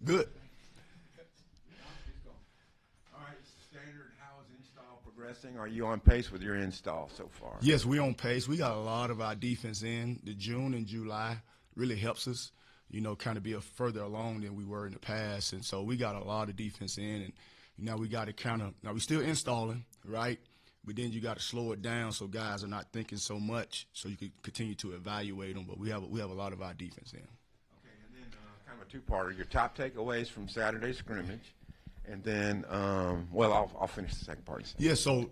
Good. All right, Standard, how is install progressing? Are you on pace with your install so far? Yes, we're on pace. We got a lot of our defense in. The June and July really helps us, kind of be further along than we were in the past. And so we got a lot of defense in. And now we got to now we're still installing, right? But then you got to slow it down so guys are not thinking so much so you can continue to evaluate them. But we have a lot of our defense in. Okay, and then kind of a two-parter. Your top takeaways from Saturday's scrimmage. And then, I'll finish the second part. Yeah, so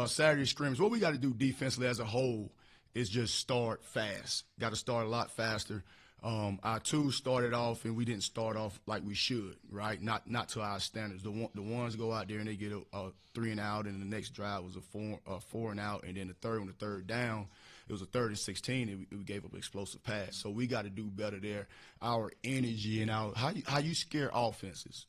Saturday scrimmage, what we got to do defensively as a whole is just start fast. Got to start a lot faster. Our twos started off, and we didn't start off like we should, right? Not to our standards. The ones go out there and they get a 3 and out, and the next drive was a 4 and out, and then on the third down, it was a 3rd and 16, and we gave up an explosive pass. So we got to do better there. Our energy and how you scare offenses.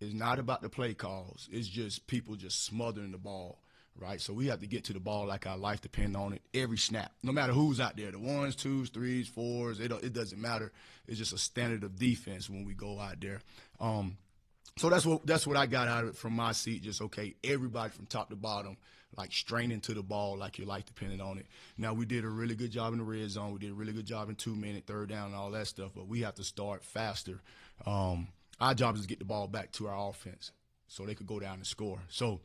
It's not about the play calls. It's just people just smothering the ball, right? So we have to get to the ball like our life depends on it every snap, no matter who's out there. The 1s, 2s, 3s, 4s, it doesn't matter. It's just a standard of defense when we go out there. So that's what I got out of it from my seat. Just, okay, everybody from top to bottom, like straining to the ball like your life depended on it. Now, we did a really good job in the red zone. We did a really good job in 2-minute, third down, and all that stuff, but we have to start faster. Our job is to get the ball back to our offense so they could go down and score. So,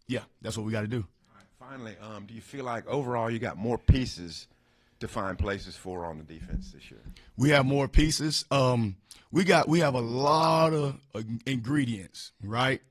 yeah, that's what we got to do. All right, finally, do you feel like overall you got more pieces to find places for on the defense this year? We have more pieces. We have a lot of ingredients, right?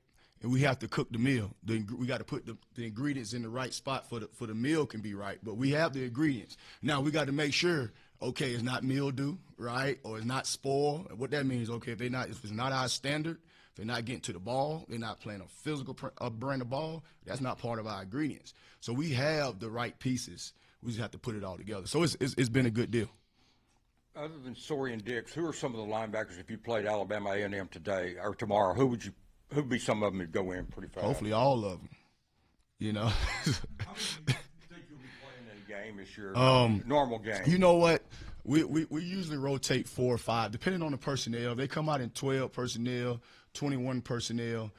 And we have to cook the meal. We got to put the ingredients in the right spot for the meal can be right. But we have the ingredients. Now we got to make sure, okay, it's not mildew, right, or it's not spoil. What that means, okay, if it's not our standard, if they're not getting to the ball, they're not playing a physical brand of ball, that's not part of our ingredients. So we have the right pieces. We just have to put it all together. So it's been a good deal. Other than Story and Dixs, who are some of the linebackers if you played Alabama A&M today or tomorrow? Who'd be some of them that go in pretty fast? Hopefully all of them. How many do you think you'll be playing in a game this year? Normal game. You know what? We usually rotate 4 or 5, depending on the personnel. They come out in 12 personnel, 21 personnel,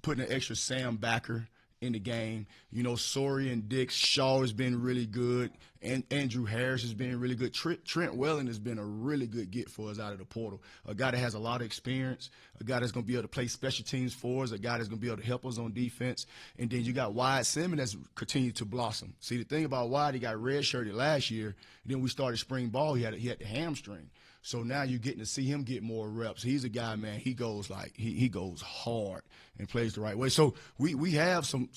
putting an extra Sam backer in the game. Story and Dixs, Shaw has been really good, and Andrew Harris has been really good. Trent Welling has been a really good get for us out of the portal. A guy that has a lot of experience, a guy that's going to be able to play special teams for us, a guy that's going to be able to help us on defense. And then you got Wyatt Simmons that's continued to blossom. See, the thing about Wyatt, he got redshirted last year. And then we started spring ball. He had the hamstring. So now you're getting to see him get more reps. He's a guy, man, he goes he goes hard and plays the right way. So we have some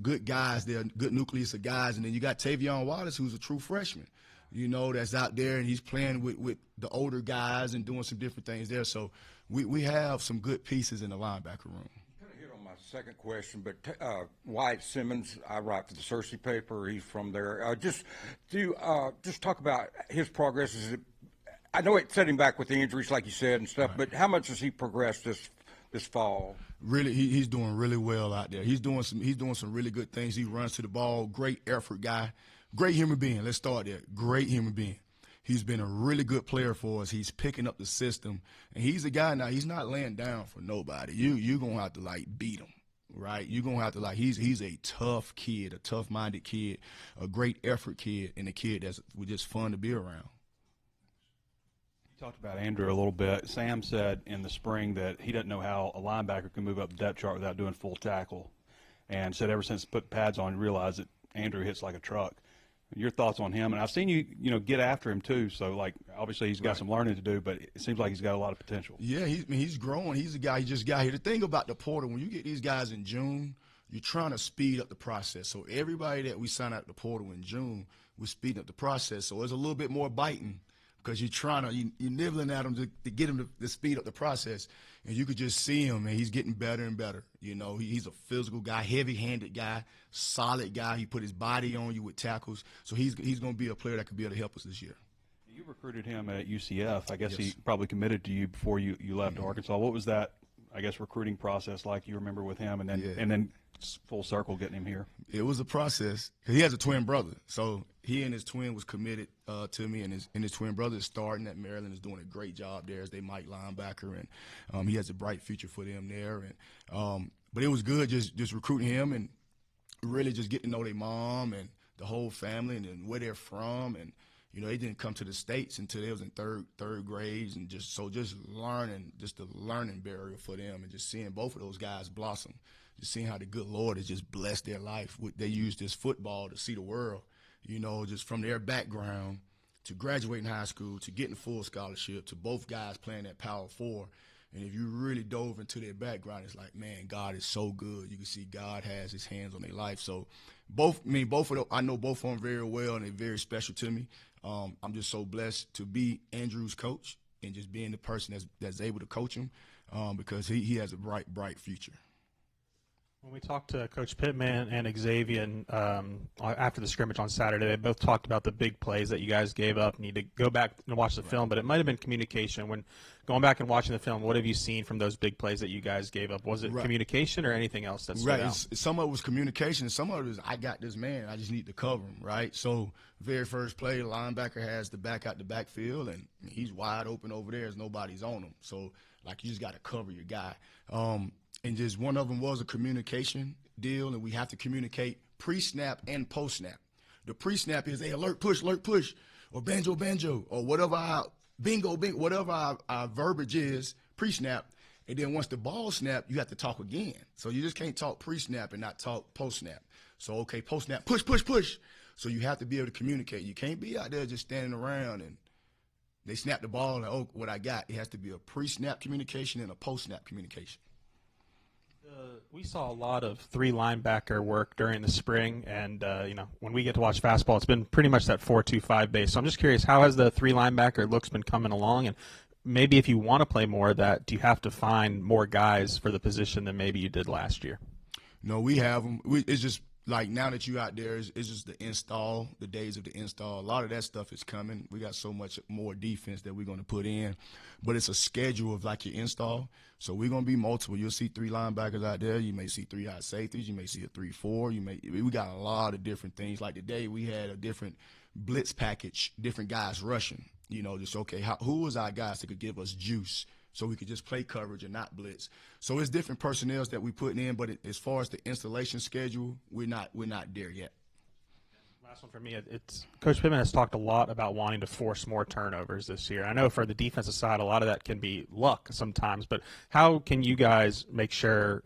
good guys there, good nucleus of guys. And then you got Tavion Wallace, who's a true freshman, that's out there, and he's playing with the older guys and doing some different things there. So we have some good pieces in the linebacker room. You kind of hit on my second question, but Wyatt Simmons, I write for the Cersei paper. He's from there. Just talk about his progress. I know it set him back with the injuries, like you said, and stuff. Right. But how much has he progressed this fall? Really, he's doing really well out there. He's doing some really good things. He runs to the ball. Great effort guy. Great human being. Let's start there. Great human being. He's been a really good player for us. He's picking up the system, and he's a guy now. He's not laying down for nobody. You're gonna have to beat him. Right, you're gonna have to he's a tough kid, a tough-minded kid, a great effort kid, and a kid that's just fun to be around. Talked about Andrew a little bit. Sam said in the spring that he doesn't know how a linebacker can move up the depth chart without doing full tackle, and said ever since put pads on, he realized that Andrew hits like a truck. Your thoughts on him? And I've seen you get after him too. So obviously he's got some learning to do, but it seems like he's got a lot of potential. Yeah, he's growing. He's a guy. He just got here. The thing about the portal, when you get these guys in June, you're trying to speed up the process. So everybody that we sign out the portal in June, we're speeding up the process. So there's a little bit more biting, because you're nibbling at him to get him to speed up the process. And you could just see him, and he's getting better and better. He's a physical guy, heavy-handed guy, solid guy. He put his body on you with tackles. So he's going to be a player that could be able to help us this year. You recruited him at UCF. I guess he probably committed to you before you left Arkansas. What was that, recruiting process like you remember with him? And then It's full circle getting him here. It was a process. He has a twin brother, so he and his twin was committed to me, and his twin brother is starting at Maryland, is doing a great job there as they Mike linebacker, and he has a bright future for them there. And but it was good just recruiting him and really just getting to know their mom and the whole family and where they're from. And you know, they didn't come to the States until they was in third grades, and just learning, just the learning barrier for them, and just seeing both of those guys blossom. Just seeing how the good Lord has just blessed their life. They use this football to see the world, you know, just from their background to graduating high school to getting full scholarship to both guys playing at Power 4. And if you really dove into their background, it's like, man, God is so good. You can see God has his hands on their life. So I know both of them very well, and they're very special to me. I'm just so blessed to be Andrew's coach and just being the person that's able to coach him because he has a bright future. When we talked to Coach Pittman and Xavier after the scrimmage on Saturday, they both talked about the big plays that you guys gave up. Need to go back and watch the film, but it might have been communication. When going back and watching the film, what have you seen from those big plays that you guys gave up? Was it communication or anything else that stood out? Some of it was communication, and some of it was, I got this man, I just need to cover him, right? So very first play, the linebacker has the back out the backfield, and he's wide open over there as nobody's on him. So, like, you just got to cover your guy. And just one of them was a communication deal, and we have to communicate pre-snap and post-snap. The pre-snap is, hey, alert, push, or banjo, or whatever our bingo, whatever our verbiage is pre-snap. And then once the ball snap, you have to talk again. So you just can't talk pre-snap and not talk post-snap. So, okay, post-snap, push. So you have to be able to communicate. You can't be out there just standing around and they snap the ball and, oh, what I got. It has to be a pre-snap communication and a post-snap communication. We saw a lot of three linebacker work during the spring, and when we get to watch fastball, it's been pretty much that 4-2-5 base. So I'm just curious, how has the three linebacker looks been coming along? And maybe if you want to play more of that, do you have to find more guys for the position than maybe you did last year? No, we have them. It's just like now that you're out there, it's just the install, the days of the install. A lot of that stuff is coming. We got so much more defense that we're going to put in, but it's a schedule of like your install. So we're going to be multiple. You'll see three linebackers out there. You may see three high safeties. You may see a 3-4. We got a lot of different things. Like today, we had a different blitz package, different guys rushing. You know, just okay, who was our guys that could give us juice? So we could just play coverage and not blitz. So it's different personnel that we putting in, but as far as the installation schedule, we're not there yet. Last one for me. Coach Pittman has talked a lot about wanting to force more turnovers this year. I know for the defensive side, a lot of that can be luck sometimes, but how can you guys make sure,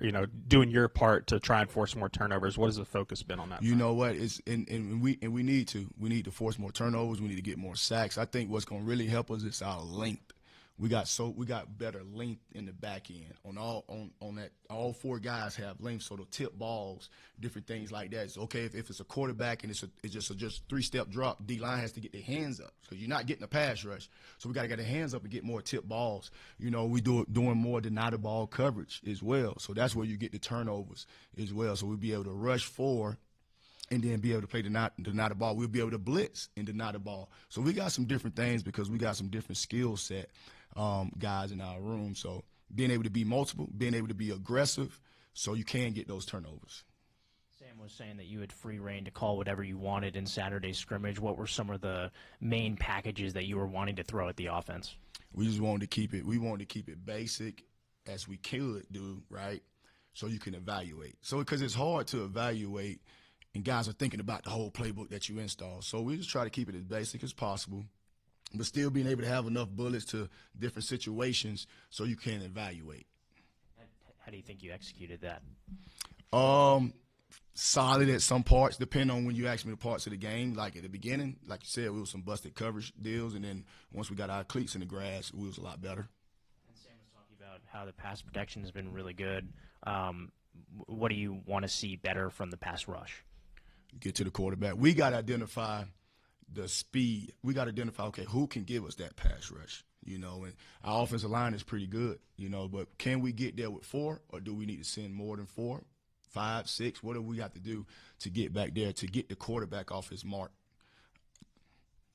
doing your part to try and force more turnovers? What has the focus been on that? You know what? We need to force more turnovers. We need to get more sacks. I think what's going to really help us is our length. We got better length in the back end on that. All four guys have length, so the tip balls, different things like that. It's okay if it's a quarterback and it's just a three-step drop. D-line has to get their hands up because you're not getting a pass rush. So we got to get their hands up and get more tip balls. We doing more deny the ball coverage as well. So that's where you get the turnovers as well. So we'll be able to rush four and then be able to play deny the ball. We'll be able to blitz and deny the ball. So we got some different things because we got some different skill set guys in our room. So being able to be multiple, being able to be aggressive, so you can get those turnovers. Sam was saying that you had free reign to call whatever you wanted in Saturday's scrimmage. What were some of the main packages that you were wanting to throw at the offense? We just wanted to keep it. We wanted to keep it basic as we could do, right? So you can evaluate. So because it's hard to evaluate, and guys are thinking about the whole playbook that you install. So we just try to keep it as basic as possible, but still being able to have enough bullets to different situations so you can evaluate. How do you think you executed that? Solid at some parts, depending on when you ask me the parts of the game. Like at the beginning, like you said, we was some busted coverage deals, and then once we got our cleats in the grass, we was a lot better. And Sam was talking about how the pass protection has been really good. What do you want to see better from the pass rush? Get to the quarterback. We got to identify the speed. We got to identify, okay, who can give us that pass rush, and our offensive line is pretty good, but can we get there with 4, or do we need to send more than 4, 5, 6? What do we have to do to get back there, to get the quarterback off his mark?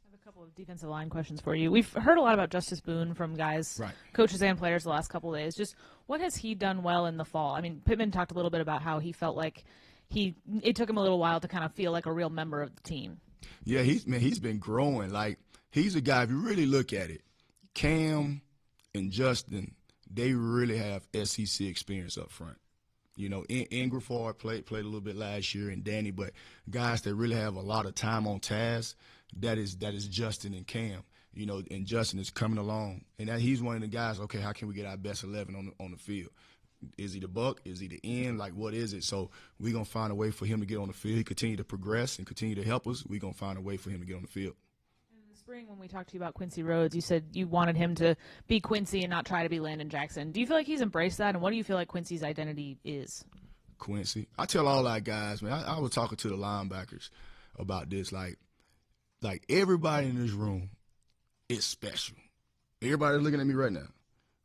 I have a couple of defensive line questions for you. We've heard a lot about Justice Boone from guys, right, coaches and players the last couple of days. Just What has he done well in the fall? I mean, Pittman talked a little bit about how he felt like it took him a little while to kind of feel like a real member of the team. Yeah, he's been growing. Like, he's a guy, if you really look at it, Cam and Justin, they really have SEC experience up front. You know, Ingraford played a little bit last year, and Danny, but guys that really have a lot of time on task, that is Justin and Cam. You know, and Justin is coming along, and he's one of the guys. Okay, how can we get our best 11 on the field? Is he the buck? Is he the end? Like, what is it? So we're gonna find a way for him to get on the field. He continue to progress and continue to help us. We're gonna find a way for him to get on the field. In the spring, when we talked to you about Quincy Rhodes, you said you wanted him to be Quincy and not try to be Landon Jackson. Do you feel like he's embraced that, and what do you feel like Quincy's identity is? Quincy, I tell all our guys, man. I was talking to the linebackers about this. Like everybody in this room is special. Everybody looking at me right now.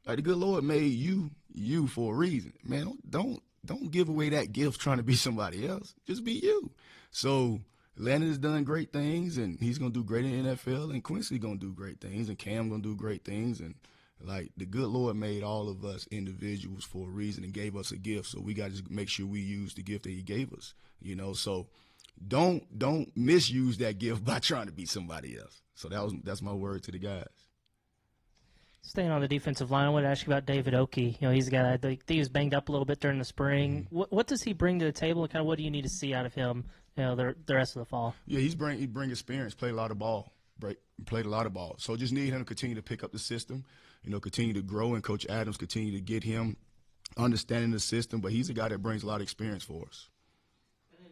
Like, the good Lord made you for a reason. Man, don't give away that gift trying to be somebody else. Just be you. So Landon has done great things, and he's going to do great in the NFL, and Quincy going to do great things, and Cam going to do great things. And, like, the good Lord made all of us individuals for a reason and gave us a gift. So we got to make sure we use the gift that he gave us, you know. So don't misuse that gift by trying to be somebody else. So that's my word to the guys. Staying on the defensive line, I want to ask you about David Okei. You know, he's a guy that he was banged up a little bit during the spring. What does he bring to the table, and kind of what do you need to see out of him, you know, the rest of the fall? Yeah, he bring experience, played a lot of ball, played a lot of ball. So just need him to continue to pick up the system, you know, continue to grow, and Coach Adams continue to get him understanding the system. But he's a guy that brings a lot of experience for us.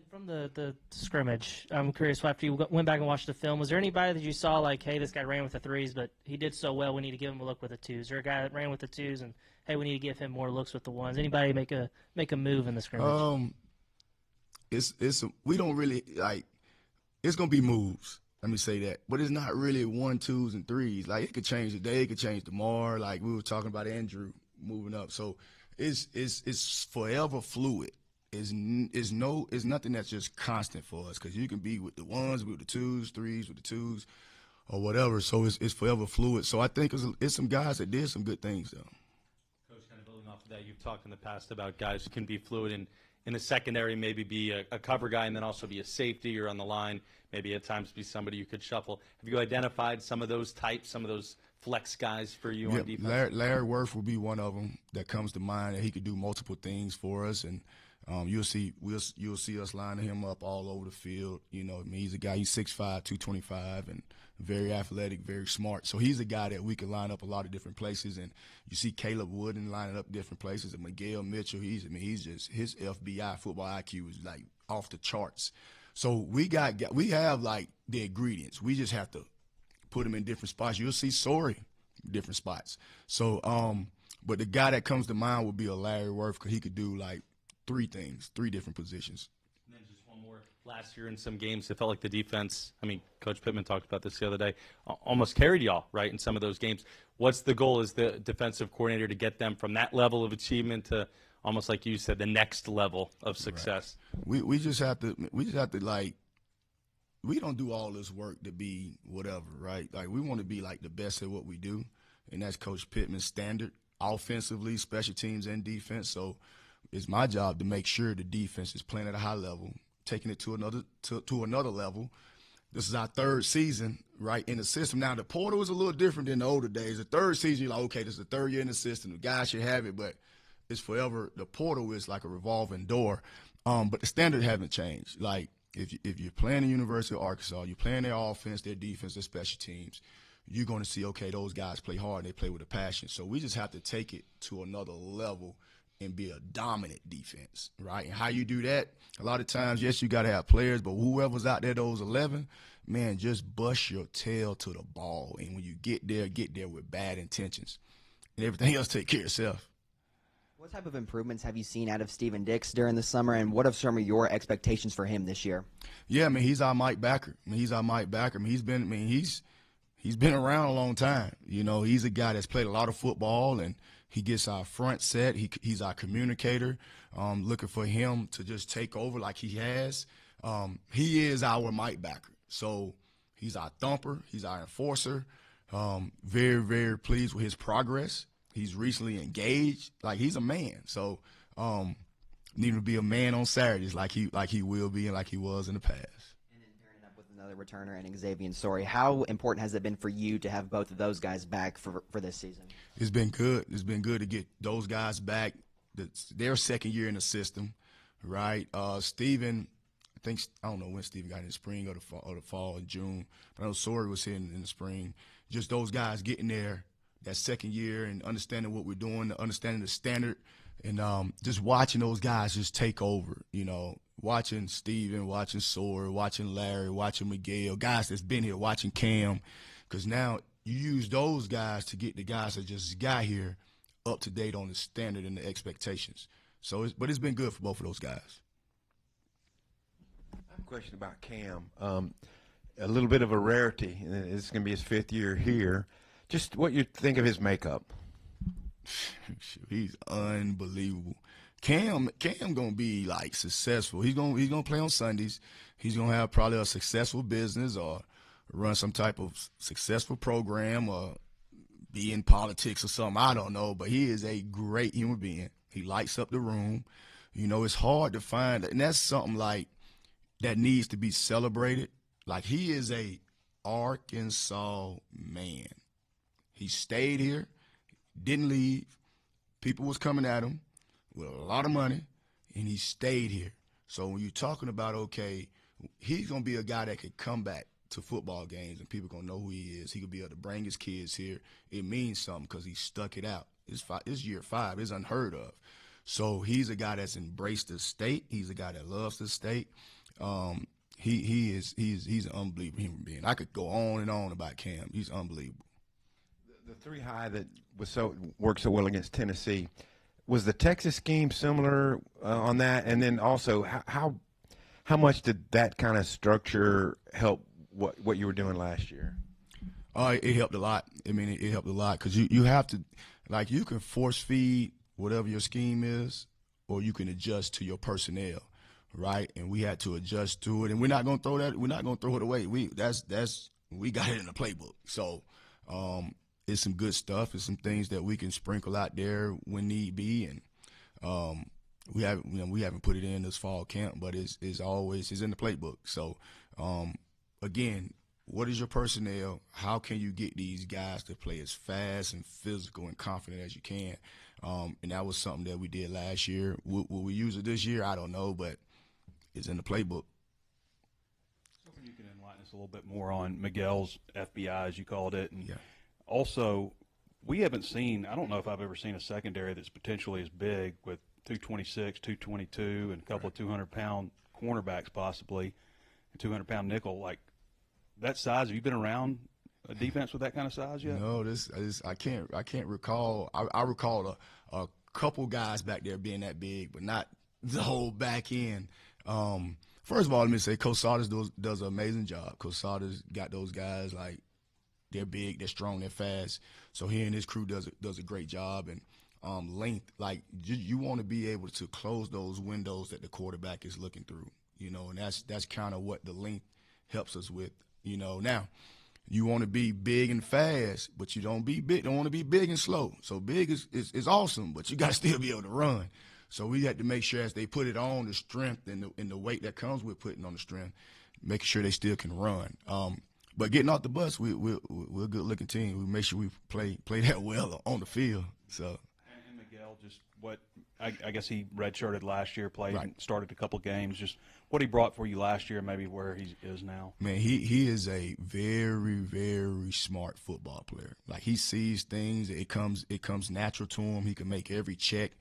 From the scrimmage, I'm curious, after you went back and watched the film, was there anybody that you saw like, hey, this guy ran with the threes, but he did so well, we need to give him a look with the twos? Or a guy that ran with the twos and, hey, we need to give him more looks with the ones? Anybody make a move in the scrimmage? We don't really, like, it's going to be moves. Let me say that. But it's not really 1, 2s, and 3s. Like, it could change today, it could change tomorrow. Like, we were talking about Andrew moving up. So it's forever fluid. Is nothing that's just constant for us, because you can be with the ones, with the 2s, 3s, with the 2s, or whatever. So it's forever fluid. So I think it's some guys that did some good things, though. Coach, kind of building off of that, you've talked in the past about guys who can be fluid in the secondary, maybe be a cover guy and then also be a safety, or on the line, maybe at times be somebody you could shuffle. Have you identified some of those types, some of those flex guys for you on defense? Larry Worth will be one of them that comes to mind, that he could do multiple things for us, and you'll see us lining him up all over the field. You know, I mean, he's a guy, he's 6'5", 225, and very athletic, very smart. So he's a guy that we can line up a lot of different places. And you see Caleb Wooden lining up different places, and Miguel Mitchell. He's just, his FBI football IQ is like off the charts. So we have like the ingredients. We just have to put them in different spots. You'll see Story different spots. So, but the guy that comes to mind would be a Larry Worth, because he could do like 3 things, 3 different positions. And then just one more. Last year in some games, it felt like the defense, I mean, Coach Pittman talked about this the other day, almost carried y'all, right, in some of those games. What's the goal as the defensive coordinator to get them from that level of achievement to almost like you said, the next level of success? Right. We just have to like, we don't do all this work to be whatever, right? Like, we want to be like the best at what we do, and that's Coach Pittman's standard, offensively, special teams, and defense. So it's my job to make sure the defense is playing at a high level, taking it to another level. This is our 3rd season, right, in the system. Now, the portal is a little different than the older days. The 3rd season, you're like, okay, this is the 3rd year in the system. The guys should have it, but it's forever. The portal is like a revolving door. But the standard haven't changed. Like, if you're playing the University of Arkansas, you're playing their offense, their defense, their special teams, you're going to see, okay, those guys play hard and they play with a passion. So we just have to take it to another level and be a dominant defense, right? And how you do that, a lot of times, yes, you got to have players, but whoever's out there, those 11, man, just bust your tail to the ball. And when you get there with bad intentions. And everything else take care of itself. What type of improvements have you seen out of Steven Dixs during the summer, and what are some of your expectations for him this year? Yeah, I mean, he's our Mike Backer. He's been around a long time. You know, he's a guy that's played a lot of football, and he gets our front set. He's our communicator. Looking for him to just take over like he has. He is our Mike Backer. So he's our thumper. He's our enforcer. Very, very pleased with his progress. he's recently engaged. Like, he's a man. So need to be a man on Saturdays like he will be and like he was in the past. And then pairing it up with another returner and Xavier Story, how important has it been for you to have both of those guys back for this season? It's been good. It's been good to get those guys back. Their second year in the system, right? Steven, I don't know when Steven got in the spring or the fall in June, but I know Story was here in the spring. Just those guys getting there that second year and understanding what we're doing, understanding the standard, and just watching those guys just take over, you know, watching Steven, watching Sawyer, watching Larry, watching Miguel, guys that's been here, watching Cam, because now you use those guys to get the guys that just got here up to date on the standard and the expectations. So, but it's been good for both of those guys. I have a question about Cam. A little bit of a rarity. It's going to be his 5th year here. Just what you think of his makeup. He's unbelievable. Cam gonna be like successful. He's gonna play on Sundays. He's gonna have probably a successful business or run some type of successful program or be in politics or something. I don't know, but he is a great human being. He lights up the room. You know, it's hard to find, and that's something like that needs to be celebrated. Like, he is a Arkansas man. He stayed here, didn't leave. People was coming at him with a lot of money, and he stayed here. So when you're talking about, okay, he's going to be a guy that could come back to football games and people going to know who he is. He could be able to bring his kids here. It means something because he stuck it out. It's year 5. It's unheard of. So he's a guy that's embraced the state. He's a guy that loves the state. He's an unbelievable human being. I could go on and on about Cam. He's unbelievable. The 3 high that worked so well against Tennessee, was the Texas scheme similar on that? And then also, how much did that kind of structure help what you were doing last year? It helped a lot. I mean, it helped a lot because you have to, like, you can force feed whatever your scheme is, or you can adjust to your personnel, right? And we had to adjust to it, and we're not going to throw that. We're not going to throw it away. We got it in the playbook. So it's some good stuff. It's some things that we can sprinkle out there when need be, and we haven't put it in this fall camp, but it's in the playbook. So again, what is your personnel? How can you get these guys to play as fast and physical and confident as you can? And that was something that we did last year. Will we use it this year? I don't know, but it's in the playbook. Hoping you can enlighten us a little bit more on Miguel's FBI, as you called it. And yeah. Also, we haven't seen, I don't know if I've ever seen a secondary that's potentially as big with 226, 222, and a couple of 200-pound cornerbacks possibly, and 200-pound nickel. Like, that size, have you been around a defense with that kind of size yet? No, I can't recall. I recall a couple guys back there being that big, but not the whole back end. First of all, let me say Coach Sauter's does an amazing job. Coach Sauter's got those guys, like, they're big, they're strong, they're fast. So he and his crew does a great job. And length, like, you want to be able to close those windows that the quarterback is looking through, you know, and that's kind of what the length helps us with, you know. Now, you want to be big and fast, but you don't want to be big and slow. So big is awesome, but you got to still be able to run. So we had to make sure as they put it on, the strength and the weight that comes with putting on the strength, making sure they still can run. But getting off the bus, we're a good-looking team. We make sure we play that well on the field. So. And Miguel, just what I guess he redshirted last year, played, Right. Started a couple games. Just what he brought for you last year, maybe where he is now. Man, he is a very, very smart football player. Like, he sees things, it comes natural to him. He can make every check.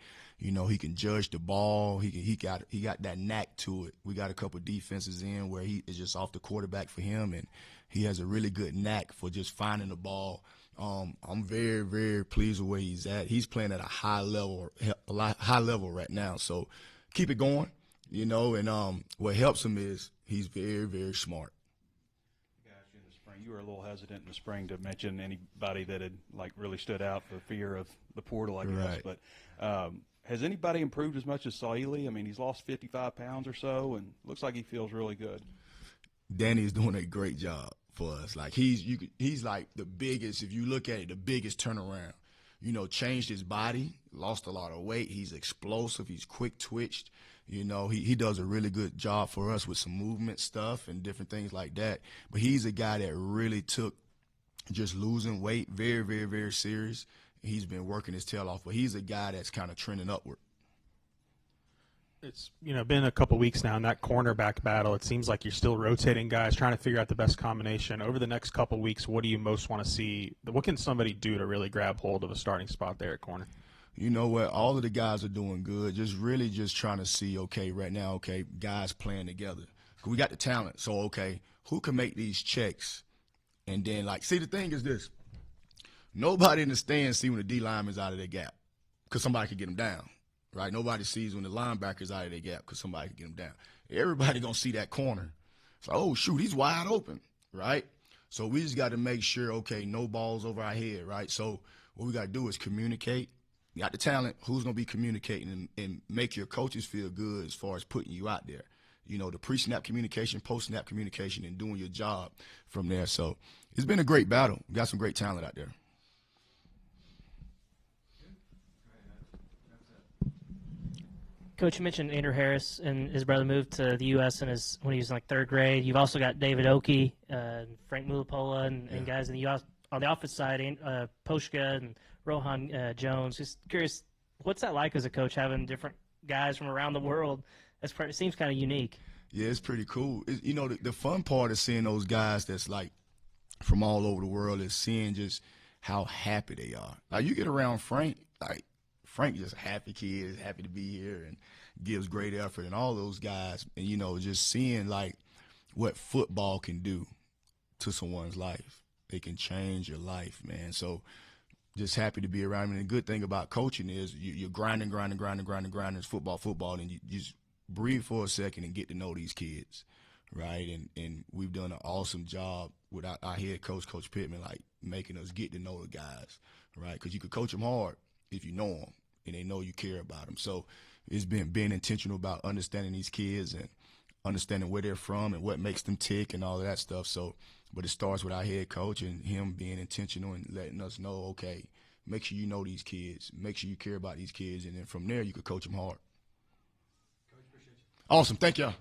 You know, he can judge the ball. He got that knack to it. We got a couple defenses in where he is just off the quarterback for him, and he has a really good knack for just finding the ball. I'm very, very pleased with where he's at. He's playing at a high level right now. So keep it going, you know. And what helps him is he's very, very smart. Gotcha. In the spring, you were a little hesitant in the spring to mention anybody that had, like, really stood out for fear of the portal, I guess. Right. But has anybody improved as much as Saili? I mean, he's lost 55 pounds or so, and looks like he feels really good. Danny is doing a great job for us. Like, he's like the biggest, if you look at it, the biggest turnaround. changed his body, lost a lot of weight. He's explosive. He's quick twitched. He does a really good job for us with some movement stuff and different things like that. But he's a guy that really took just losing weight very, very, very serious. He's been working his tail off, but he's a guy that's kind of trending upward. It's been a couple weeks now in that cornerback battle. It seems like you're still rotating guys, trying to figure out the best combination. Over the next couple weeks, what do you most want to see? What can somebody do to really grab hold of a starting spot there at corner? You know what? All of the guys are doing good. Just trying to see, right now, guys playing together. We got the talent. So, who can make these checks? And then, see, the thing is this. Nobody in the stands see when the D lineman's out of their gap because somebody could get them down, right? Nobody sees when the linebacker's out of their gap because somebody could get them down. Everybody going to see that corner. It's like, oh, shoot, he's wide open, right? So we just got to make sure, no balls over our head, right? So what we got to do is communicate. You got the talent. Who's going to be communicating and make your coaches feel good as far as putting you out there? The pre-snap communication, post-snap communication, and doing your job from there. So it's been a great battle. We got some great talent out there. Coach, you mentioned Andrew Harris and his brother moved to the U.S. when he was in third grade. You've also got David Okei, Frank Mulipola, and guys on the offensive side, Poshka and Rohan Jones. Just curious, what's that like as a coach, having different guys from around the world? It seems kind of unique. Yeah, it's pretty cool. The fun part is seeing those guys that's from all over the world is seeing just how happy they are. You get around Frank, Frank just a happy kid, is happy to be here and gives great effort, and all those guys, and just seeing what football can do to someone's life. It can change your life, man. So just happy to be around him. And the good thing about coaching is you're grinding. It's football, and you just breathe for a second and get to know these kids, right? And we've done an awesome job with our head coach, Coach Pittman, making us get to know the guys, right? Because you could coach them hard if you know them and they know you care about them. So it's been being intentional about understanding these kids and understanding where they're from and what makes them tick and all of that stuff. So, but it starts with our head coach and him being intentional and letting us know, make sure you know these kids, make sure you care about these kids, and then from there you could coach them hard. Coach, appreciate you. Awesome. Thank y'all.